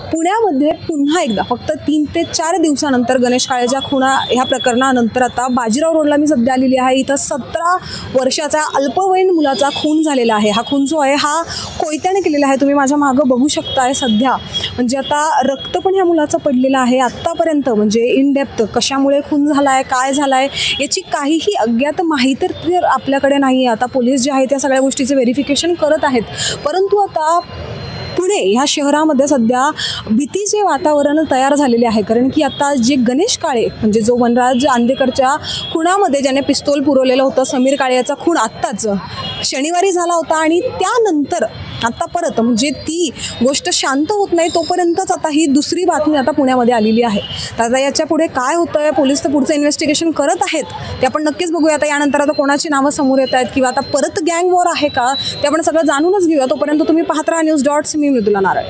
पुण्यामध्ये पुन्हा एकदा फक्त 3 ते 4 दिवसानंतर गणेश काळेच्या खुना ह्या प्रकरणानंतर आता बाजीराव रोडला मी सध्या आलेली आहे। इथं 17 वर्षाचा अल्पवयीन मुलाचा खून झालेला आहे। हा खून जो आहे हा कोयत्याने केलेला आहे। तुम्ही माझ्या मागं बघू शकताय सध्या, म्हणजे आता रक्त पण ह्या मुलाचं पडलेलं आहे। आत्तापर्यंत म्हणजे इन डेप्थ कशामुळे खून झालाय, काय झालाय याची काहीही अज्ञात माहिती तर आपल्याकडे नाही आहे। आता पोलीस जे आहेत त्या सगळ्या गोष्टीचं व्हेरिफिकेशन करत आहेत, परंतु आता पुणे ह्या शहरामध्ये सध्या भीतीचे वातावरण तयार झालेले आहे। कारण की आता जे गणेश काळे म्हणजे जो वनराज आंदेकरच्या खुनामध्ये ज्याने पिस्तूल पुरवलेलं होतं, समीर काळे याचा खून आत्ताच शनिवारी झाला होता आणि त्यानंतर आता परत म्हणजे ती गोष्ट शांत होत नाही तोपर्यंतच आता ही दुसरी बातमी आता पुण्यामध्ये आलेली आहे। तर आता याच्या पुढे काय होतंय, पोलीस तर पुढचं इन्व्हेस्टिगेशन करत आहेत, ते आपण नक्कीच बघूया। आता यानंतर आता कोणाची नावं समोर येत आहेत किंवा आता परत गँग वॉर आहे का ते आपण सगळं जाणूनच घेऊया। तोपर्यंत तुम्ही पाहत राहा न्यूज.सी. मी मृदुला नारळ।